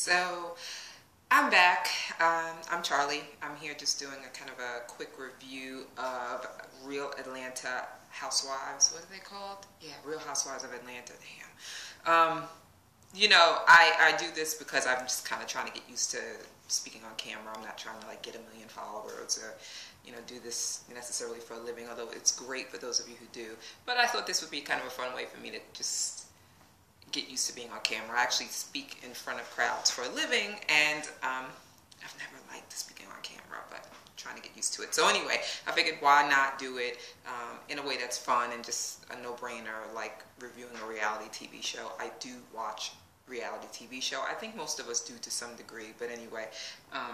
So I'm back. I'm Charlie. I'm here just doing a kind of a quick review of Real Atlanta Housewives. What are they called? Yeah, Real Housewives of Atlanta. Damn. I do this because I'm just kind of trying to get used to speaking on camera. I'm not trying to like get 1 million followers or do this necessarily for a living, although it's great for those of you who do. But I thought this would be kind of a fun way for me to just get used to being on camera. I actually speak in front of crowds for a living, and I've never liked speaking on camera, but I'm trying to get used to it. So anyway, I figured why not do it in a way that's fun and just a no-brainer, like reviewing a reality TV show. I do watch reality TV show. I think most of us do to some degree, but anyway, I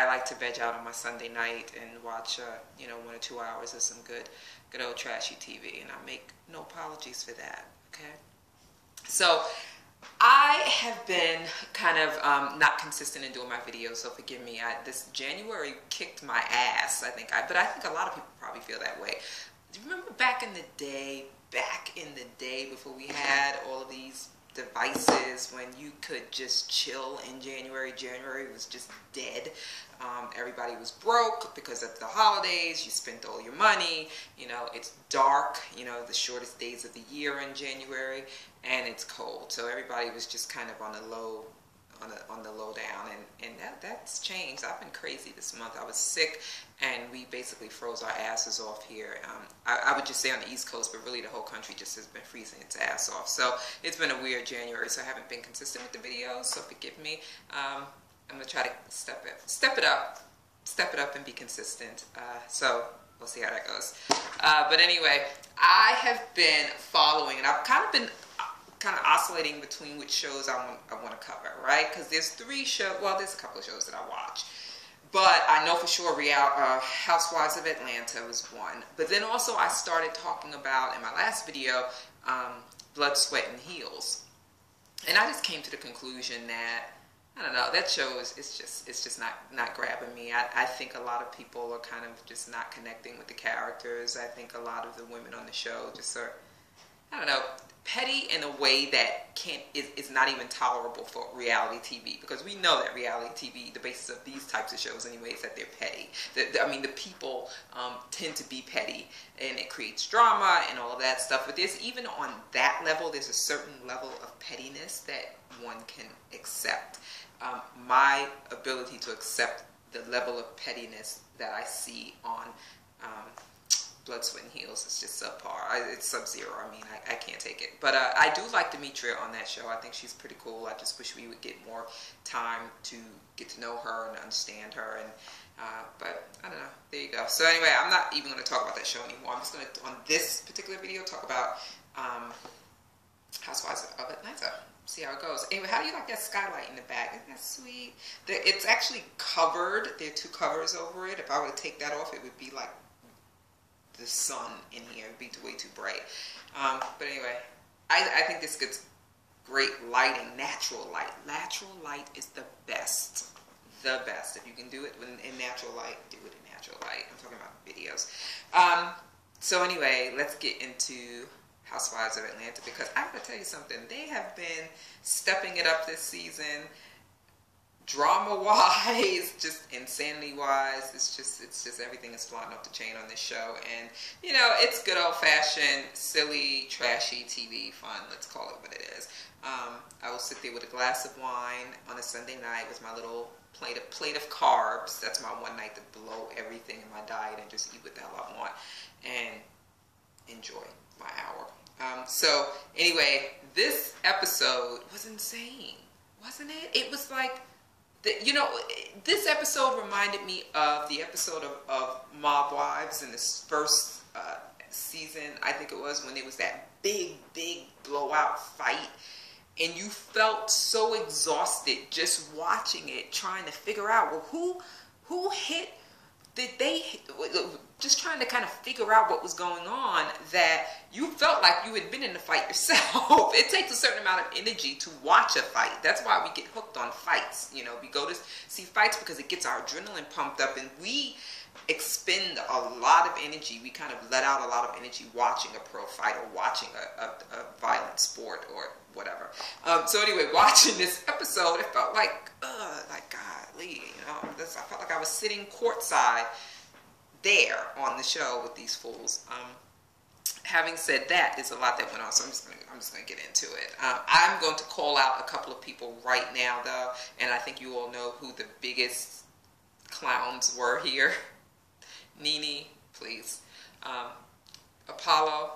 like to veg out on my Sunday night and watch 1 or 2 hours of some good old trashy TV, and I make no apologies for that. Okay, so I have been kind of not consistent in doing my videos, so forgive me. This January kicked my ass, but I think a lot of people probably feel that way. Do you remember back in the day before we had all of these devices, when you could just chill in January? January was just dead. Everybody was broke because of the holidays. You spent all your money. It's dark, the shortest days of the year in January, and it's cold. So everybody was just kind of on the low down, and that's changed. I've been crazy this month. I was sick, and we basically froze our asses off here. I would just say on the East Coast, but really the whole country just has been freezing its ass off. So it's been a weird January, so I haven't been consistent with the videos, so forgive me. I'm gonna try to step it up and be consistent. So we'll see how that goes. But anyway, I have been following, and I've kind of oscillating between which shows I want to cover, right? Because there's 3 shows, well, there's a couple of shows that I watch, but I know for sure Real Housewives of Atlanta was one. But then also I started talking about, in my last video, Blood, Sweat, and Heels, and I just came to the conclusion that, I don't know, that show it's just not grabbing me. I think a lot of people are kind of just not connecting with the characters. I think a lot of the women on the show just are, I don't know, petty in a way that is not even tolerable for reality TV, because we know that reality TV, the basis of these types of shows anyway, is that they're petty. The people tend to be petty, and it creates drama and all of that stuff. But there's, even on that level, there's a certain level of pettiness that one can accept. My ability to accept the level of pettiness that I see on Blood, Sweat, and Heels is just subpar. It's sub-zero. I mean, I can't take it. But I do like Demetria on that show. I think she's pretty cool. I just wish we would get more time to get to know her and understand her. And but I don't know. There you go. So anyway, I'm not even going to talk about that show anymore. I'm just going to, on this particular video, talk about Housewives of Atlanta. See how it goes. Anyway, how do you like that skylight in the back? Isn't that sweet? It's actually covered. There are 2 covers over it. If I were to take that off, it would be like the sun in here. It would be way too bright. But anyway, I think this gets great lighting. Natural light. Natural light is the best. The best. If you can do it in natural light, do it in natural light. I'm talking about videos. So anyway, let's get into Housewives of Atlanta, because I gotta tell you something. They have been stepping it up this season, drama-wise, just insanity-wise. It's just everything is flying off the chain on this show, and it's good old-fashioned, silly, trashy TV fun. Let's call it what it is. I will sit there with a glass of wine on a Sunday night with my little plate of carbs. That's my one night to blow everything in my diet and just eat what the hell I want and enjoy my hour. So anyway, this episode was insane, wasn't it? It was like, this episode reminded me of the episode of Mob Wives in this first season, I think it was, when there was that big blowout fight, and you felt so exhausted just watching it, trying to figure out, well, who hit, just trying to kind of figure out what was going on, that you felt like you had been in the fight yourself. It takes a certain amount of energy to watch a fight. That's why we get hooked on fights. We go to see fights because it gets our adrenaline pumped up, and we expend a lot of energy. We kind of let out a lot of energy watching a pro fight or watching a violent sport or whatever. So anyway, watching this episode, it felt like golly, you know, I felt like I was sitting courtside there on the show with these fools. Having said that, there's a lot that went on, so I'm just gonna get into it. I'm going to call out a couple of people right now, though, and I think you all know who the biggest clowns were here. Nene, please. Apollo,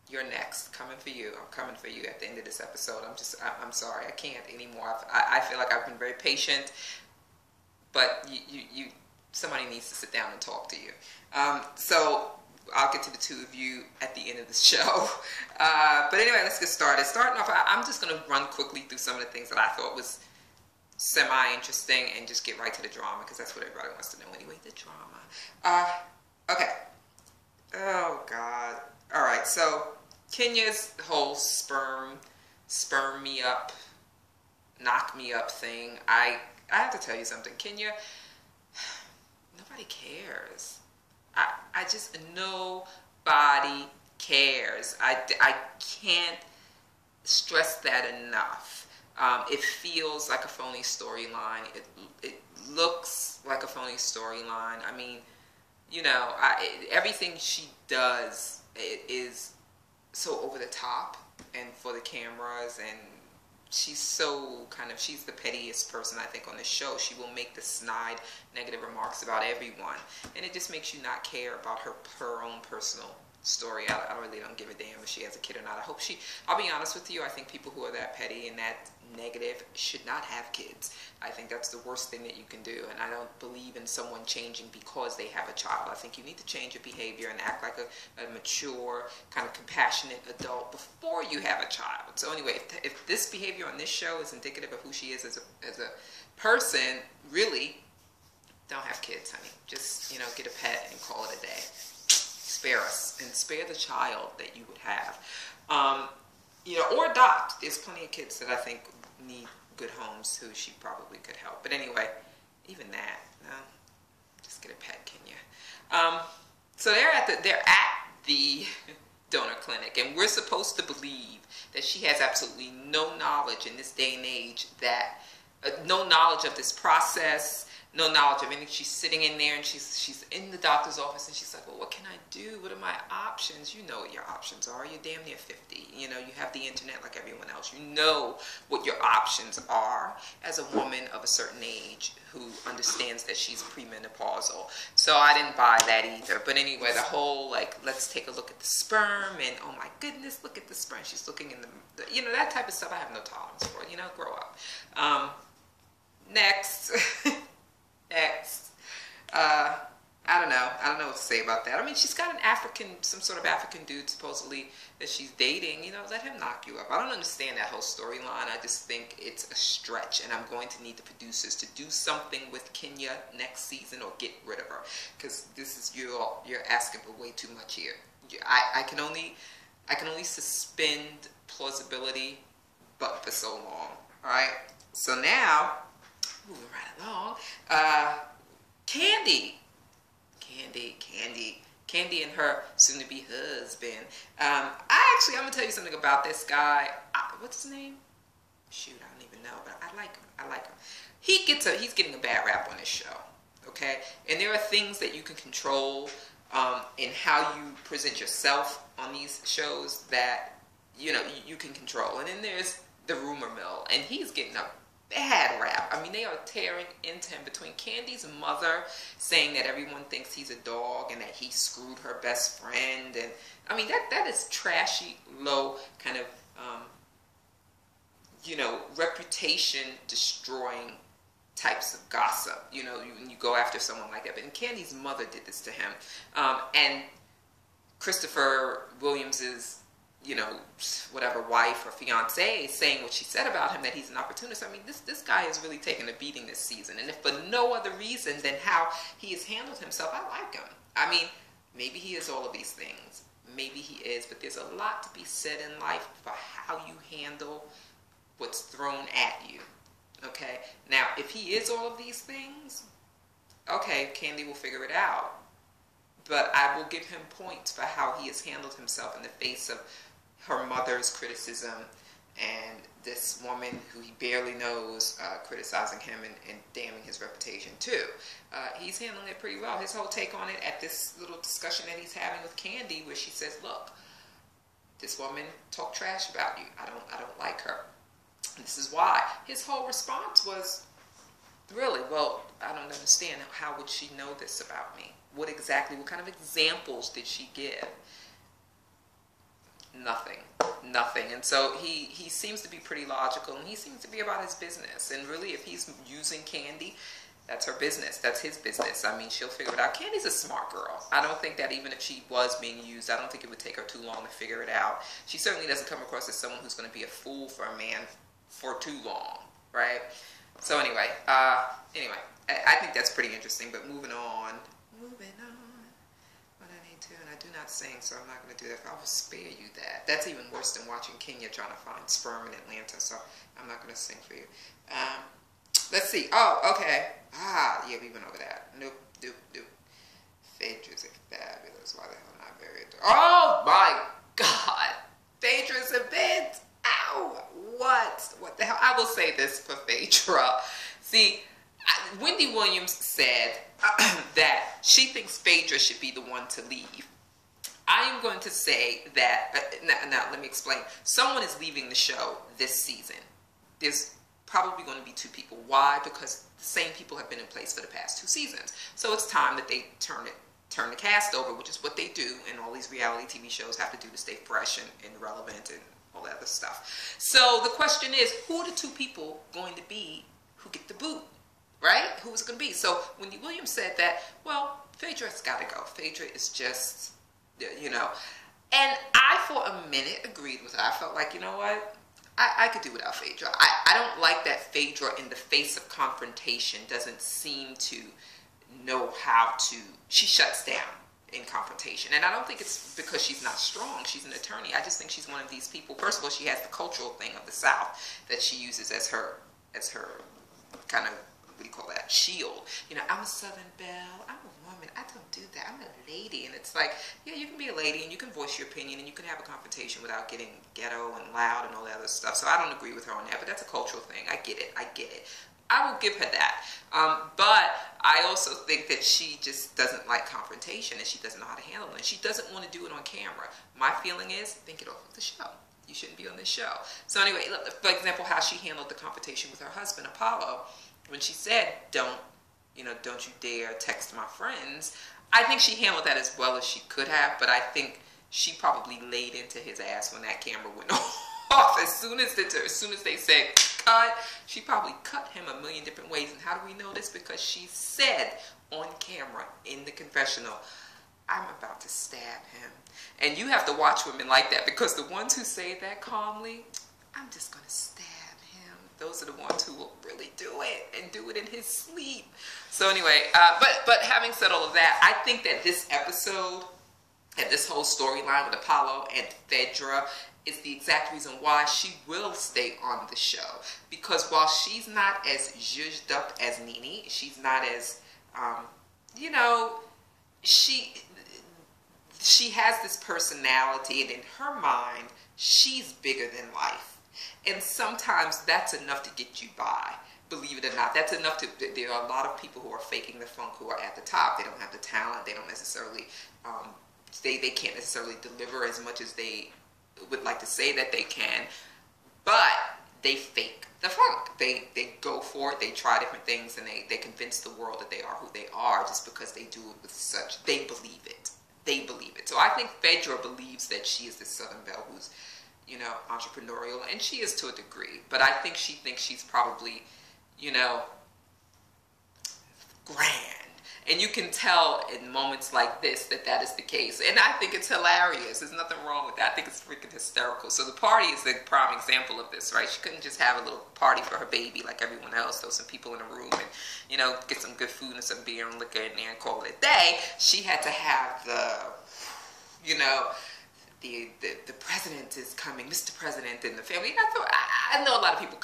you're next. Coming for you. I'm coming for you at the end of this episode. I'm sorry. I can't anymore. I feel like I've been very patient, but somebody needs to sit down and talk to you. So I'll get to the two of you at the end of the show. But anyway, let's get started. Starting off, I'm just going to run quickly through some of the things that I thought was semi-interesting and just get right to the drama, because that's what everybody wants to know anyway, the drama. Okay. Oh, God. All right, so Kenya's whole sperm me up, knock me up thing. I have to tell you something. Kenya, nobody cares. I just, nobody cares. I can't stress that enough. It feels like a phony storyline. It looks like a phony storyline. I mean, you know, everything she does is so over the top and for the cameras, and she's so she's the pettiest person I think on the show. She will make the snide negative remarks about everyone, and it just makes you not care about her own personal story. I really don't give a damn if she has a kid or not. I'll be honest with you, I think people who are that petty and that negative should not have kids. I think that's the worst thing that you can do, and I don't believe in someone changing because they have a child. I think you need to change your behavior and act like a mature, kind of compassionate adult before you have a child. So anyway, if this behavior on this show is indicative of who she is as a person, really, don't have kids, honey. Just, you know, get a pet and call it a day. Spare us and spare the child that you would have. You know, or adopt. There's plenty of kids that I think need good homes who she probably could help. But anyway, even that, no, just get a pet, Kenya. So they're at the donor clinic, and we're supposed to believe that she has absolutely no knowledge in this day and age, that no knowledge of this process, no knowledge of anything. She's sitting in there, and she's in the doctor's office, and she's like, well, what can I do? What are my options? You know what your options are. You're damn near 50. You know, you have the internet like everyone else. You know what your options are as a woman of a certain age who understands that she's premenopausal. So I didn't buy that either. But anyway, the whole, like, let's take a look at the sperm, and oh my goodness, look at the sperm. She's looking in the you know, that type of stuff I have no tolerance for. You know, grow up. Next. I don't know what to say about that. I mean, she's got some sort of African dude supposedly that she's dating. You know, let him knock you up. I don't understand that whole storyline. I just think it's a stretch, and I'm going to need the producers to do something with Kenya next season or get rid of her, because this is you're asking for way too much here. I can only suspend plausibility, but for so long. All right. So now, moving right along. Candy and her soon-to-be husband. I'm going to tell you something about this guy. What's his name? Shoot, I don't even know, but I like him. He's getting a bad rap on this show, okay? And there are things that you can control in how you present yourself on these shows that, you know, you can control. And then there's the rumor mill, and he's getting a bad rap. I mean, they are tearing into him, between Candy's mother saying that everyone thinks he's a dog and that he screwed her best friend, and I mean that is trashy, low kind of you know, reputation destroying types of gossip. You know, when you go after someone like that. But Candy's mother did this to him, and Christopher Williams's, you know, whatever, wife or fiance saying what she said about him, that he's an opportunist. I mean, this guy has really taken a beating this season, and if for no other reason than how he has handled himself, I like him. I mean, maybe he is all of these things. Maybe he is, but there's a lot to be said in life for how you handle what's thrown at you. Okay? Now, if he is all of these things, okay, Candy will figure it out. But I will give him points for how he has handled himself in the face of her mother's criticism and this woman who he barely knows criticizing him and damning his reputation too. He's handling it pretty well. His whole take on it at this little discussion that he's having with Candy, where she says, look, this woman talked trash about you. I don't like her. And this is why. His whole response was, really, well, I don't understand. How would she know this about me? What kind of examples did she give? Nothing. And so he seems to be pretty logical, and he seems to be about his business. And really, if he's using Candy, that's her business. That's his business. I mean, she'll figure it out. Candy's a smart girl. I don't think that even if she was being used, I don't think it would take her too long to figure it out. She certainly doesn't come across as someone who's going to be a fool for a man for too long, right? So anyway, I think that's pretty interesting. But moving on. What I need to, and I do not sing, so I'm not going to do that. I will spare you that. That's even worse than watching Kenya trying to find sperm in Atlanta. So I'm not going to sing for you. Let's see. Oh, okay. Yeah, we went over that. Nope. Phaedra's a fabulous. Why the hell am I very adorable? Oh my God. Phaedra's a bit. Ow. What the hell? I will say this for Phaedra. See, Wendy Williams said that she thinks Phaedra should be the one to leave. I am going to say that, now let me explain. Someone is leaving the show this season. There's probably going to be two people. Why? Because the same people have been in place for the past 2 seasons. So it's time that they turn the cast over, which is what they do, and all these reality TV shows have to do to stay fresh and relevant and all that other stuff. So the question is, who are the 2 people going to be who get the boot? Right? Who's it going to be? So Wendy Williams said that, well, Phaedra's got to go. Phaedra is just, And I, for a minute, agreed with her. I felt like, you know what? I could do without Phaedra. I don't like that Phaedra, in the face of confrontation, doesn't seem to know how to... She shuts down in confrontation. And I don't think it's because she's not strong. She's an attorney. I just think she's one of these people. First of all, she has the cultural thing of the South that she uses as her kind of, what do you call that, shield. I'm a Southern belle, I'm a woman, I don't do that, I'm a lady. And it's like, yeah, you can be a lady and you can voice your opinion and you can have a confrontation without getting ghetto and loud and all that other stuff. So I don't agree with her on that, but that's a cultural thing. I get it. I will give her that. But I also think that she just doesn't like confrontation, and she doesn't know how to handle it. And she doesn't want to do it on camera. My feeling is, think it off of the show. You shouldn't be on this show. So anyway, for example, how she handled the confrontation with her husband, Apollo, when she said, don't you dare text my friends. I think she handled that as well as she could have, but I think she probably laid into his ass when that camera went off. As soon as they said cut, she probably cut him a million different ways. And how do we know this? Because she said on camera in the confessional, I'm about to stab him. And you have to watch women like that, because the ones who say that calmly, I'm just going to stab him, those are the ones who will really do it, and do it in his sleep. So anyway, but having said all of that, I think that this episode and this whole storyline with Apollo and Phaedra is the exact reason why she will stay on the show. Because while she's not as zhuzhed up as Nene, she's not as, she has this personality, and in her mind, she's bigger than life. And sometimes that's enough to get you by. Believe it or not, that's enough to... There are a lot of people who are faking the funk who are at the top. They don't have the talent. They don't necessarily... They can't necessarily deliver as much as they would like to say that they can. But they fake the funk. They go for it. They try different things, and they convince the world that they are who they are just because they do it with such... They believe it. They believe it. So I think Phaedra believes that she is this Southern belle who's, entrepreneurial, and she is to a degree. But I think she thinks she's probably, grand. And you can tell in moments like this that is the case. And I think it's hilarious. There's nothing wrong with that. I think it's freaking hysterical. So the party is the prime example of this, right? She couldn't just have a little party for her baby like everyone else. Throw some people in a room and, get some good food and some beer and liquor in there and call it a day. She had to have the president is coming, Mr. President, and the family. And I know a lot of people,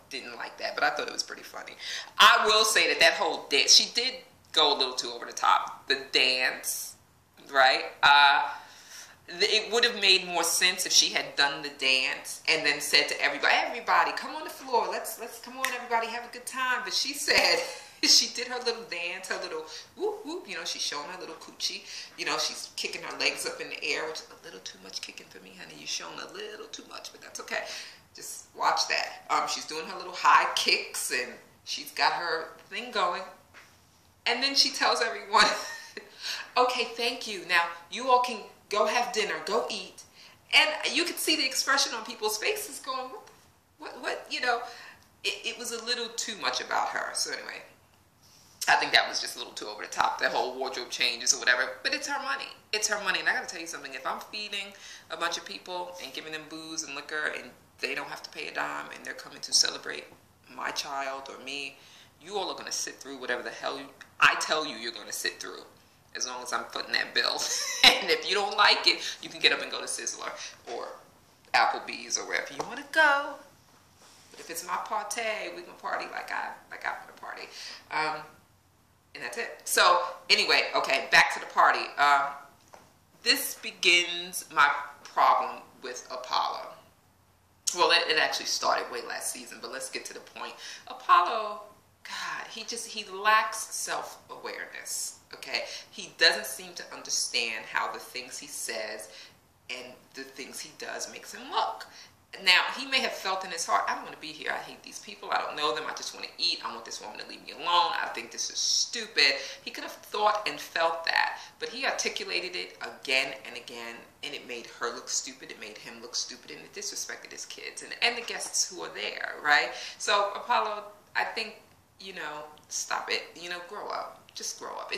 didn't like that, but I thought it was pretty funny. I will say that whole dance, she did go a little too over the top. The dance, right? it would have made more sense if she had done the dance and then said to everybody, come on the floor, let's come on, everybody, have a good time. But she said, she did her little dance, her little whoop whoop, you know, she's showing her little coochie, you know, she's kicking her legs up in the air, which is a little too much kicking for me, honey. You're showing a little too much, but that's okay. Just watch that. She's doing her little high kicks and she's got her thing going. And then she tells everyone, okay, thank you. Now, you all can go have dinner, go eat. And you could see the expression on people's faces going, what, you know, it was a little too much about her. So anyway, I think that was just a little too over the top, that whole wardrobe changes or whatever. But it's her money. It's her money. And I got to tell you something. If I'm feeding a bunch of people and giving them booze and liquor and they don't have to pay a dime and they're coming to celebrate my child or me, you all are going to sit through whatever the hell I tell you you're going to sit through, as long as I'm footing that bill. And if you don't like it, you can get up and go to Sizzler or Applebee's or wherever you want to go. But if it's my party, we can party like I want to party. And that's it. So anyway, okay, back to the party. This begins my problem with Apollo. Well, it actually started way last season, but let's get to the point. Apollo, God, he lacks self-awareness, okay? He doesn't seem to understand how the things he says and the things he does makes him look. Now, he may have felt in his heart, I don't want to be here. I hate these people. I don't know them. I just want to eat. I want this woman to leave me alone. I think this is stupid. He could have thought and felt that, but he articulated it again and again, and it made her look stupid. It made him look stupid, and it disrespected his kids and the guests who are there, right? So, Apollo, I think, you know, stop it. You know, grow up. Just grow up.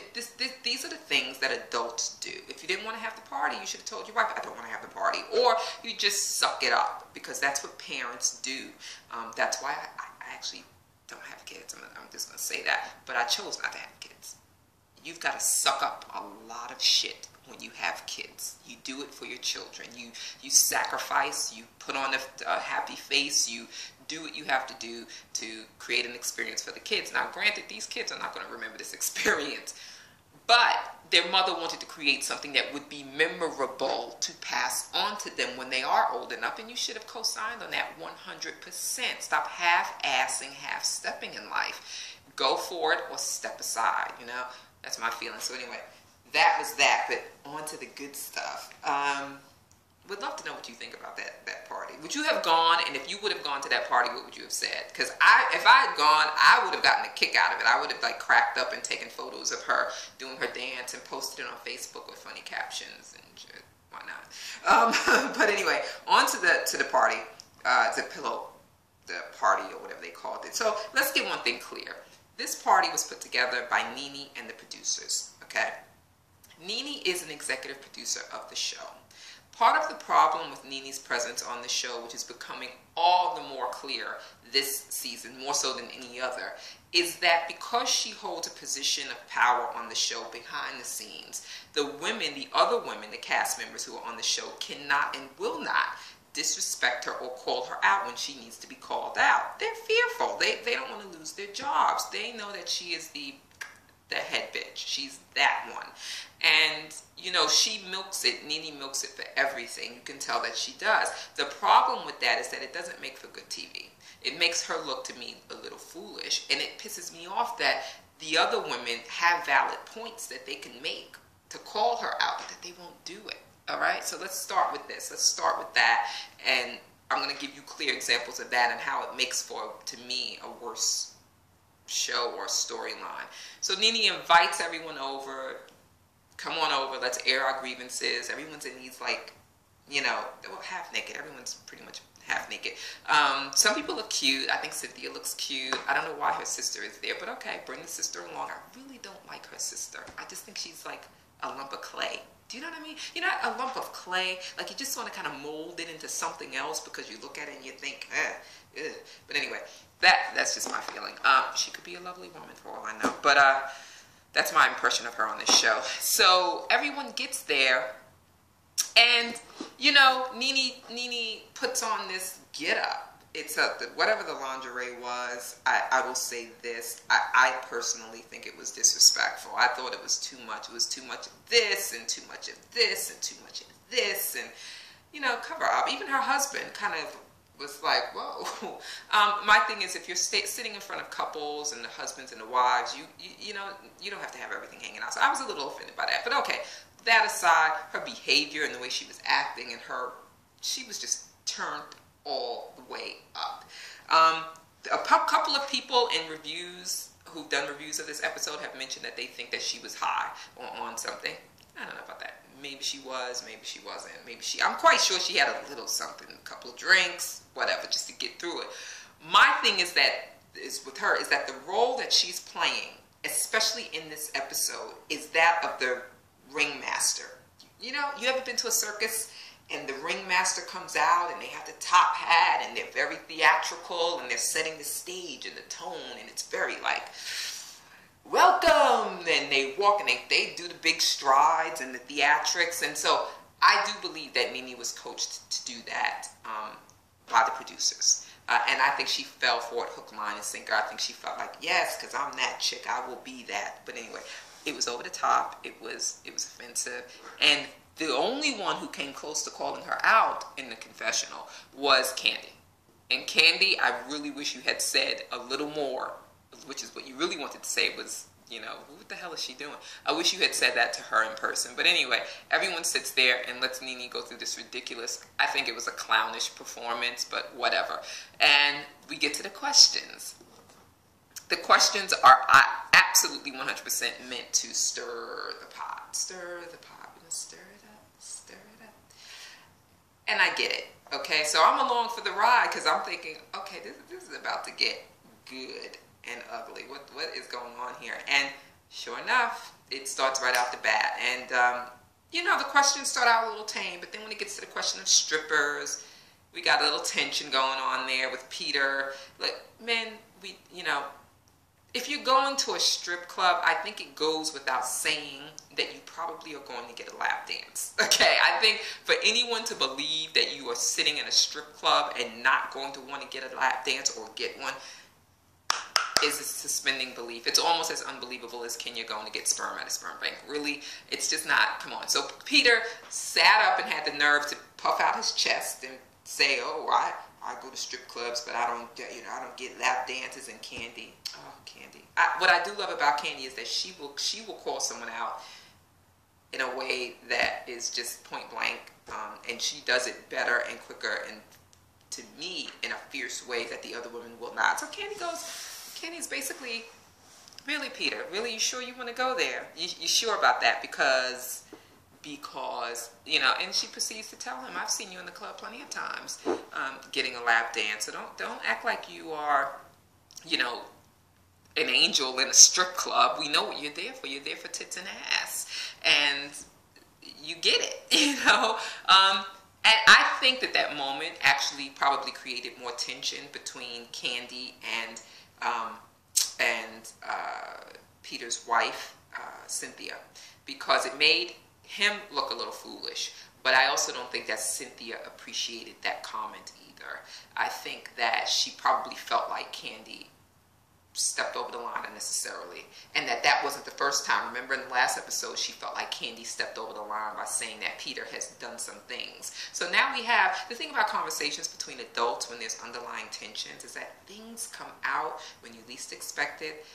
These are the things that adults do. If you didn't want to have the party, you should have told your wife, I don't want to have the party. Or you just suck it up, because that's what parents do. That's why I actually don't have kids. I'm just going to say that. But I chose not to have kids. You've got to suck up a lot of shit when you have kids. You do it for your children. You sacrifice. You put on a happy face. You do what you have to do to create an experience for the kids. Now, granted, these kids are not going to remember this experience, but their mother wanted to create something that would be memorable to pass on to them when they are old enough, and you should have co-signed on that 100%. Stop half-assing, half-stepping in life. Go for it or step aside, you know? That's my feeling. So anyway, that was that, but on to the good stuff. Would love to know what you think about that party. Would you have gone? And if you would have gone to that party, what would you have said? Because if I had gone, I would have gotten a kick out of it. I would have like cracked up and taken photos of her doing her dance and posted it on Facebook with funny captions and shit. Why not? But anyway, on to the party, the party or whatever they called it. So let's get one thing clear. This party was put together by Nene and the producers. Okay, Nene is an executive producer of the show. Part of the problem with Nene's presence on the show, which is becoming all the more clear this season, more so than any other, is that because she holds a position of power on the show behind the scenes, the other women, the cast members who are on the show cannot and will not disrespect her or call her out when she needs to be called out. They're fearful. They don't want to lose their jobs. They know that she is the head bitch. She's that one. And, you know, she milks it. Nene milks it for everything. You can tell that she does. The problem with that is that it doesn't make for good TV. It makes her look, to me, a little foolish. And it pisses me off that the other women have valid points that they can make to call her out, but that they won't do it. All right? So let's start with this. Let's start with that. And I'm going to give you clear examples of that and how it makes for, to me, a worse show or storyline. So Nene invites everyone over. Come on over, let's air our grievances. Everyone's in these, like, you know, well, half naked. Everyone's pretty much half naked. Some people are cute. I think Cynthia looks cute. I don't know why her sister is there, but okay, bring the sister along. I really don't like her sister. I just think she's like a lump of clay. Do you know what I mean? You know, a lump of clay, like you just want to kind of mold it into something else because you look at it and you think, ugh. But anyway, that's just my feeling. She could be a lovely woman for all I know, but that's my impression of her on this show. So everyone gets there, and you know, Nene puts on this get-up. It's whatever the lingerie was. I will say this. I personally think it was disrespectful. I thought it was too much. It was too much of this and too much of this and too much of this, and, you know, cover up. Even her husband kind of was like, whoa. My thing is, if you're sitting in front of couples and the husbands and the wives, you know, you don't have to have everything hanging out. So I was a little offended by that. But okay, that aside, her behavior and the way she was acting and she was just turned all the way up. A couple of people in reviews who've done reviews of this episode have mentioned that they think that she was high on something. I don't know about that. Maybe she was, maybe she wasn't. I'm quite sure she had a little something, a couple of drinks, whatever, just to get through it. My thing is with her is that the role that she's playing, especially in this episode, is that of the ringmaster. You know, you ever been to a circus and the ringmaster comes out and they have the top hat and they're very theatrical and they're setting the stage and the tone, and it's very like, welcome, and they walk and they do the big strides and the theatrics. And so I do believe that Nene was coached to do that by the producers. And I think she fell for it hook, line, and sinker. I think she felt like, yes, because I'm that chick, I will be that. But anyway, it was over the top. It was offensive. And the only one who came close to calling her out in the confessional was Candy. And Candy, I really wish you had said a little more, which is what you really wanted to say was, you know, what the hell is she doing? I wish you had said that to her in person. But anyway, everyone sits there and lets Nene go through this ridiculous, I think it was a clownish performance, but whatever. And we get to the questions. The questions are absolutely 100% meant to stir the pot. Stir the pot. We're going to stir it up. Stir it up. And I get it. Okay, so I'm along for the ride because I'm thinking, okay, this is about to get good and ugly. What is going on here? And sure enough, it starts right out the bat. And, you know, the questions start out a little tame, but then when it gets to the question of strippers, we got a little tension going on there with Peter. Like, men, you know, if you're going to a strip club, I think it goes without saying that you probably are going to get a lap dance. Okay, I think for anyone to believe that you are sitting in a strip club and not going to want to get a lap dance or get one is a suspending belief. It's almost as unbelievable as Kenya going to get sperm at a sperm bank. Really, it's just not, come on. So Peter sat up and had the nerve to puff out his chest and say, oh, I go to strip clubs, but I don't get lap dances and Candy. Oh, Candy. What I do love about Candy is that she will call someone out in a way that is just point blank, and she does it better and quicker and, to me, in a fierce way that the other women will not. So Candy's basically, really, Peter, really, you sure you want to go there? You sure about that? Because, you know, and she proceeds to tell him, I've seen you in the club plenty of times getting a lap dance. So don't act like you are, you know, an angel in a strip club. We know what you're there for. You're there for tits and ass. And you get it, you know. And I think that moment actually probably created more tension between Candy and Peter's wife, Cynthia, because it made him look a little foolish. But I also don't think that Cynthia appreciated that comment either. I think that she probably felt like Candy stepped over the line unnecessarily, and that wasn't the first time. Remember in the last episode, she felt like Candy stepped over the line by saying that Peter has done some things. So now we have, the thing about conversations between adults when there's underlying tensions is that things come out when you least expect it,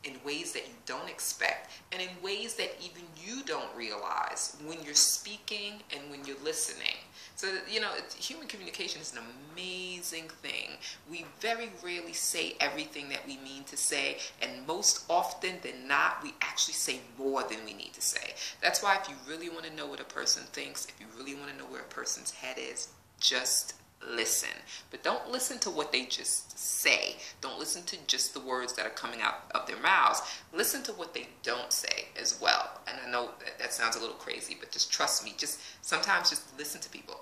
in ways that you don't expect, and in ways that even you don't realize when you're speaking and when you're listening. So, you know, human communication is an amazing thing. We very rarely say everything that we mean to say, and most often than not, we actually say more than we need to say. That's why if you really want to know what a person thinks, if you really want to know where a person's head is, just listen. But don't listen to what they just say. Don't listen to just the words that are coming out of their mouths. Listen to what they don't say as well. And I know that sounds a little crazy, but just trust me. Sometimes just listen to people.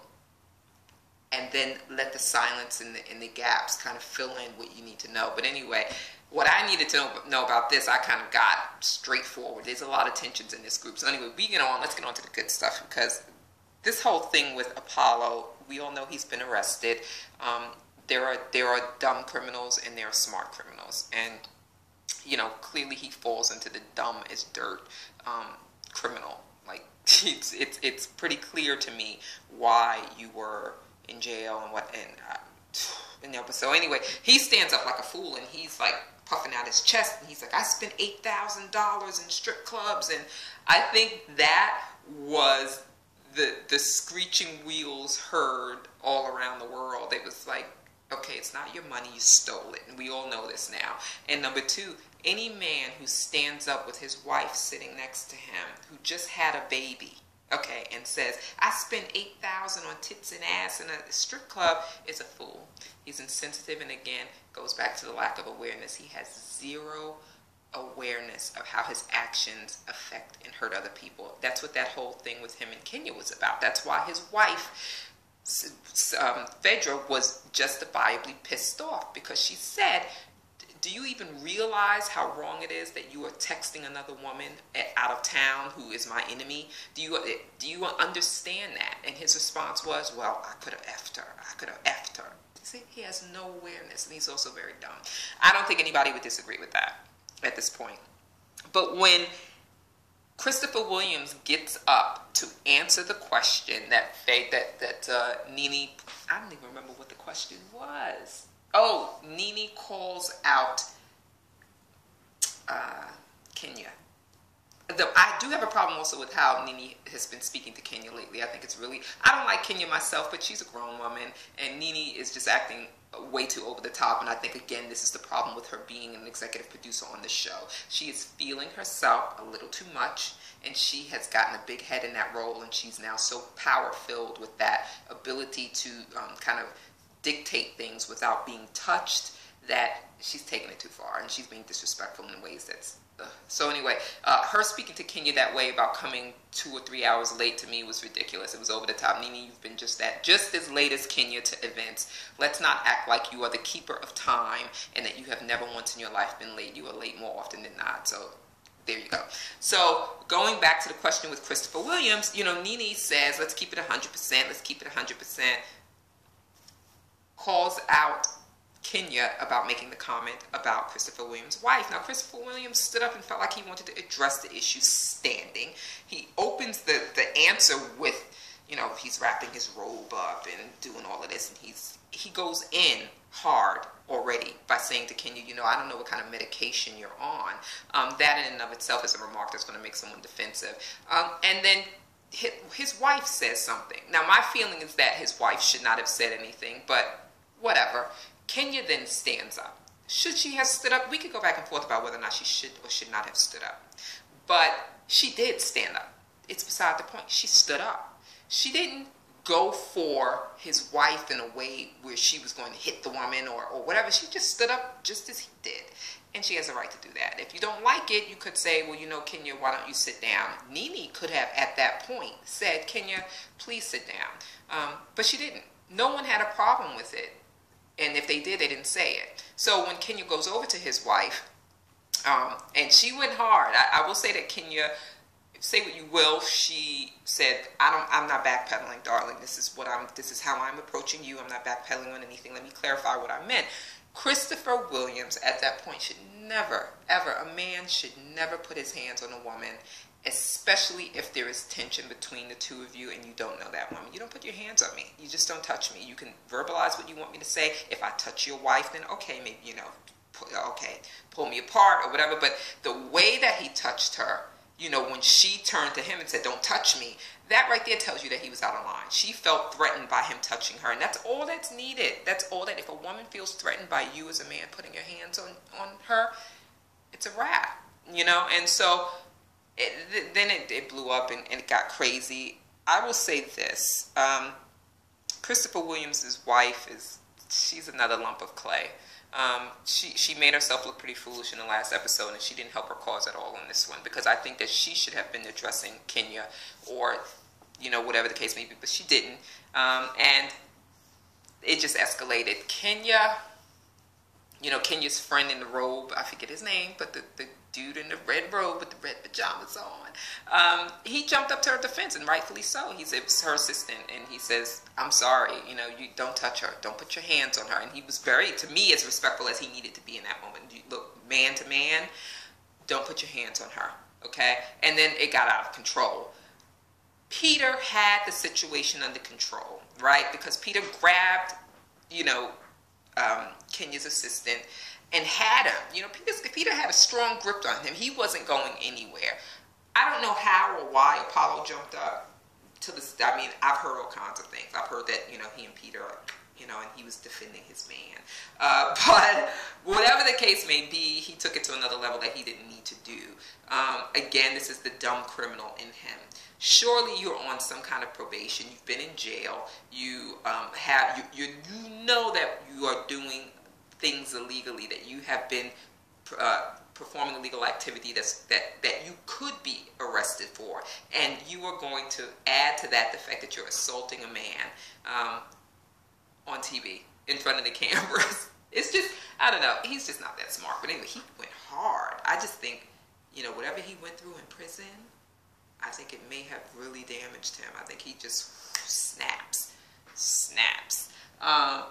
And then let the silence and the gaps kind of fill in what you need to know. But anyway, what I needed to know about this, I kind of got straightforward. There's a lot of tensions in this group. So anyway, let's get on to the good stuff, because this whole thing with Apollo, we all know he's been arrested. There are dumb criminals and there are smart criminals. And, you know, clearly he falls into the dumb as dirt criminal, like it's pretty clear to me why you were in jail and what, but so anyway, he stands up like a fool and he's like puffing out his chest and he's like, I spent $8,000 in strip clubs, and I think that was the screeching wheels heard all around the world. It was like, okay, it's not your money, you stole it, and we all know this now. And number two, any man who stands up with his wife sitting next to him, who just had a baby, okay, and says, I spent $8,000 on tits and ass in a strip club, is a fool. He's insensitive, and again, goes back to the lack of awareness. He has zero awareness of how his actions affect and hurt other people. That's what that whole thing with him and Kenya was about. That's why his wife, Phaedra, was justifiably pissed off, because she said, do you even realize how wrong it is that you are texting another woman out of town who is my enemy? Do you understand that? And his response was, well, I could have effed her. I could have effed her. See, he has no awareness, and he's also very dumb. I don't think anybody would disagree with that at this point. But when Christopher Williams gets up to answer the question that Nene, I don't even remember what the question was. Oh, Nene calls out Kenya. I do have a problem also with how Nene has been speaking to Kenya lately. I think it's really, I don't like Kenya myself, but she's a grown woman, and Nene is just acting way too over the top. And I think, again, this is the problem with her being an executive producer on the show. She is feeling herself a little too much, and she has gotten a big head in that role, and she's now so power-filled with that ability to kind of dictate things without being touched, that she's taking it too far, and she's being disrespectful in ways that's so anyway, her speaking to Kenya that way about coming 2 or 3 hours late, to me was ridiculous. It was over the top. Nene, you've been just as late as Kenya to events. Let's not act like you are the keeper of time and that you have never once in your life been late. You are late more often than not. So there you go. So going back to the question with Christopher Williams, Nene says, let's keep it 100%. Let's keep it 100%. Calls out Kenya about making the comment about Christopher Williams' wife. Now, Christopher Williams stood up and felt like he wanted to address the issue standing. He opens the answer with, he's wrapping his robe up and doing all of this, and he goes in hard already by saying to Kenya, I don't know what kind of medication you're on. That in and of itself is a remark that's going to make someone defensive. And then his wife says something. Now, my feeling is that his wife should not have said anything, but whatever. Kenya then stands up. Should she have stood up? We could go back and forth about whether or not she should or should not have stood up. But she did stand up. It's beside the point. She stood up. She didn't go for his wife in a way where she was going to hit the woman or whatever. She just stood up just as he did. And she has a right to do that. If you don't like it, you could say, well, Kenya, why don't you sit down? Nene could have, at that point, said, Kenya, please sit down. But she didn't. No one had a problem with it. And if they did, they didn't say it. So when Kenya goes over to his wife, and she went hard. I will say that Kenya, say what you will, she said, I'm not backpedaling, darling. This is how I'm approaching you. I'm not backpedaling on anything. Let me clarify what I meant. Christopher Williams, at that point, should never, ever, a man should never put his hands on a woman, especially if there is tension between the two of you and you don't know that woman. You don't put your hands on me. You just don't touch me. You can verbalize what you want me to say. If I touch your wife, then okay, maybe, pull me apart or whatever. But the way that he touched her, when she turned to him and said, don't touch me, that right there tells you that he was out of line. She felt threatened by him touching her, and that's all that's needed. That's all that, if a woman feels threatened by you as a man putting your hands on her, it's a wrap, And so then it blew up and it got crazy. I will say this. Christopher Williams' wife, she's another lump of clay. She made herself look pretty foolish in the last episode, and she didn't help her cause at all in this one, because I think that she should have been addressing Kenya or, whatever the case may be, but she didn't. And it just escalated. Kenya, Kenya's friend in the robe, I forget his name, but the dude in the red robe with the red pajamas on, he jumped up to her defense, and rightfully so. It was her assistant, and he says, I'm sorry, you don't touch her, don't put your hands on her. And he was very, to me, as respectful as he needed to be in that moment. You look, man to man, don't put your hands on her, okay? And then it got out of control. Peter had the situation under control, right? Because Peter grabbed, Kenya's assistant and had him. Peter had a strong grip on him. He wasn't going anywhere. I don't know how or why Apollo jumped up to this. I mean, I've heard all kinds of things. I've heard that, he and Peter, and he was defending his man. But whatever the case may be, he took it to another level that he didn't need to do. Again, this is the dumb criminal in him. Surely you're on some kind of probation. You've been in jail. You know that you are doing things illegally, that you have been performing illegal activity that you could be arrested for, and you are going to add to that the fact that you're assaulting a man on TV in front of the cameras. It's just, I don't know, he's just not that smart. But anyway, he went hard. I just think, whatever he went through in prison, I think it may have really damaged him. I think he just snaps.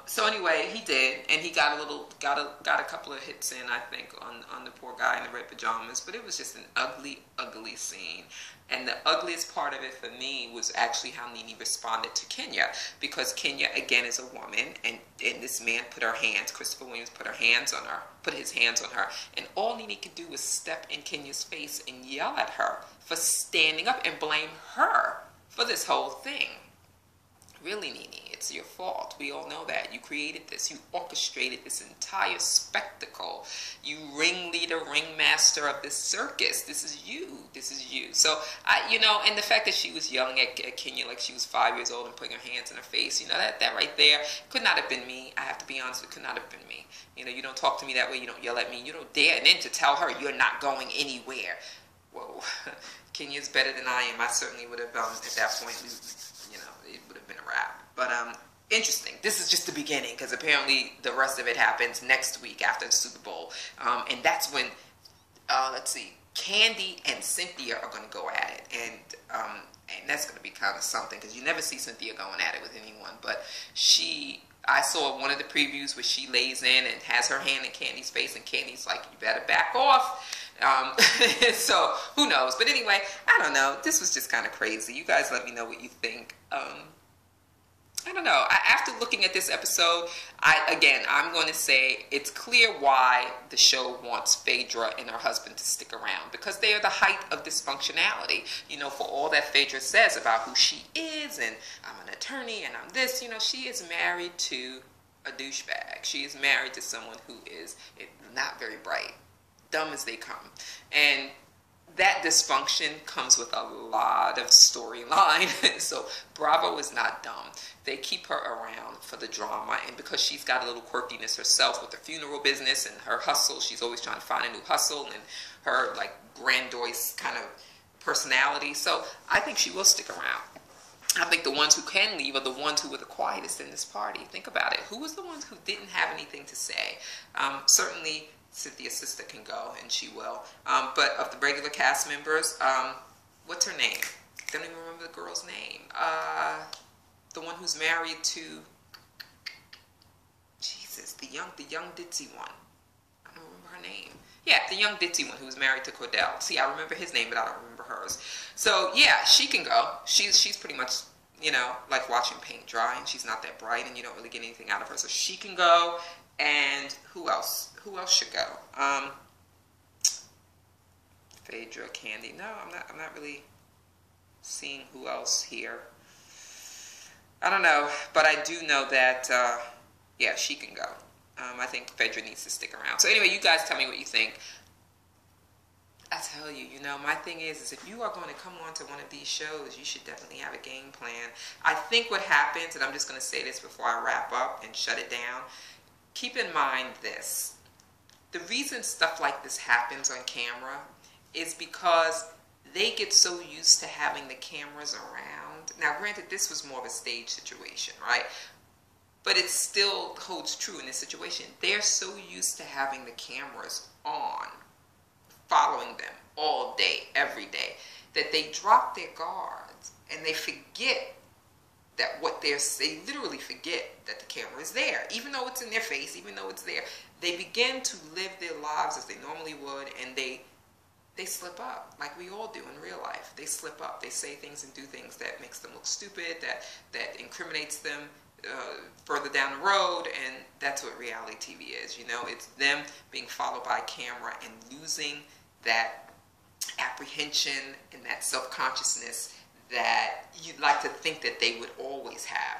So anyway, he did, and he got a couple of hits in, I think, on the poor guy in the red pajamas. But it was just an ugly scene. And the ugliest part of it for me was actually how Nene responded to Kenya, because Kenya again is a woman, and this man Christopher Williams put his hands on her, and all Nene could do was step in Kenya's face and yell at her for standing up and blame her for this whole thing. Really, Nene, it's your fault. We all know that. You created this. You orchestrated this entire spectacle. You ringleader, ringmaster of this circus. This is you. So, and the fact that she was yelling at Kenya like she was 5 years old and putting her hands in her face, that right there could not have been me. I have to be honest, it could not have been me. You don't talk to me that way. You don't yell at me. You don't dare. And then to tell her you're not going anywhere. Whoa, Kenya's better than I am. I certainly would have, at that point, it would have been a wrap. But interesting. This is just the beginning, because apparently the rest of it happens next week after the Super Bowl. And that's when, Candy and Cynthia are going to go at it. And that's going to be kind of something, because you never see Cynthia going at it with anyone. But I saw one of the previews where she lays in and has her hand in Candy's face, and Candy's like, you better back off. So who knows? But anyway, I don't know. This was just kind of crazy. You guys let me know what you think. I don't know. After looking at this episode, I'm going to say it's clear why the show wants Phaedra and her husband to stick around, because they are the height of dysfunctionality. For all that Phaedra says about who she is, and I'm an attorney and I'm this, she is married to a douchebag. She is married to someone who is not very bright, dumb as they come. And that dysfunction comes with a lot of storyline. So Bravo is not dumb. They keep her around for the drama, and because she's got a little quirkiness herself with the funeral business and her hustle, she's always trying to find a new hustle, and her grandiose kind of personality. So I think she will stick around. I think the ones who can leave are the ones who were the quietest in this party. Think about it. Who was the ones who didn't have anything to say? Certainly Cynthia's sister can go, and she will. But of the regular cast members, what's her name? I don't even remember the girl's name. The one who's married to, Jesus, the young ditzy one. I don't remember her name. Yeah, the young ditzy one who was married to Cordell. See, I remember his name, but I don't remember hers. So yeah, she can go. She's pretty much, like watching paint dry, and she's not that bright, and you don't really get anything out of her. So she can go. And who else? Who else should go? Phaedra, Candy. No, I'm not really seeing who else here. I don't know, but I do know that yeah, she can go. I think Phaedra needs to stick around. So anyway, you guys tell me what you think. I tell you, my thing is if you are going to come on to one of these shows, you should definitely have a game plan. I think what happens, and I'm just going to say this before I wrap up and shut it down, keep in mind this. The reason stuff like this happens on camera is because they get so used to having the cameras around. Now, granted, this was more of a stage situation, right? But it still holds true in this situation. They're so used to having the cameras on, following them all day, every day, that they drop their guards and they forget that they literally forget that the camera is there. Even though it's in their face, even though it's there, they begin to live their lives as they normally would, and they they slip up, like we all do in real life. They slip up. They say things and do things that makes them look stupid, that incriminates them further down the road, and that's what reality TV is. You know, it's them being followed by a camera and losing that apprehension and that self-consciousness that you'd like to think that they would always have.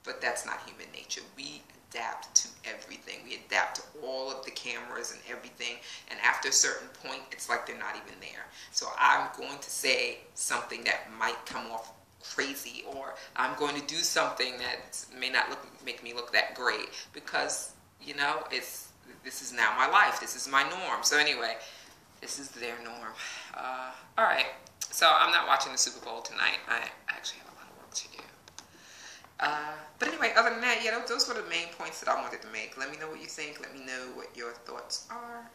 But that's not human nature. We adapt to everything. We adapt to all of the cameras and everything. And after a certain point, it's like they're not even there. So I'm going to say something that might come off crazy, or I'm going to do something that may not make me look that great, because, you know, this is now my life. This is my norm. So anyway, this is their norm. All right. So I'm not watching the Super Bowl tonight. I actually have a lot of work to do. But anyway, other than that, yeah, those were the main points that I wanted to make. Let me know what you think. Let me know what your thoughts are,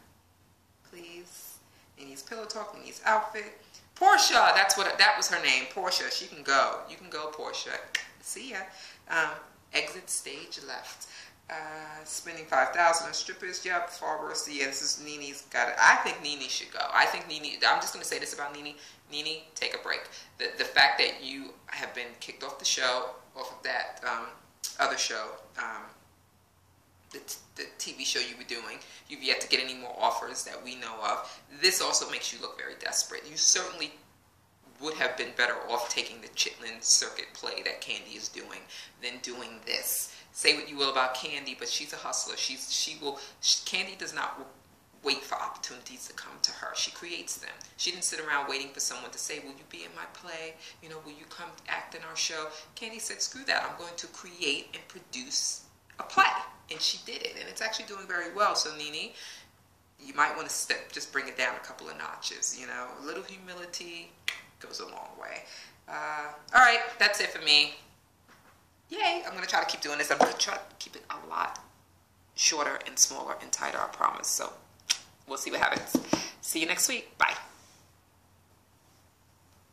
please. Nene's Pillow Talk, Nene's outfit. Portia, that was her name, Portia. She can go. You can go, Portia. See ya. Exit stage left. Spending $5,000 on strippers. Yep, far worse. Yeah, this is Nene's got it. I think Nene should go. I think Nene, I'm just going to say this about Nene. Nene, take a break. The fact that you have been kicked off the show, off of that other show, the TV show you were doing, you've yet to get any more offers that we know of. This also makes you look very desperate. You certainly would have been better off taking the Chitlin circuit play that Candy is doing than doing this. Say what you will about Candy, but she's a hustler. Candy does not wait for opportunities to come to her. She creates them. She didn't sit around waiting for someone to say, will you be in my play? You know, will you come act in our show? Candy said, screw that. I'm going to create and produce a play. And she did it. And it's actually doing very well. So, Nene, you might want to just bring it down a couple of notches. You know, a little humility goes a long way. All right, that's it for me. Yay, I'm going to try to keep doing this. I'm going to try to keep it a lot shorter and smaller and tighter, I promise. So we'll see what happens. See you next week. Bye.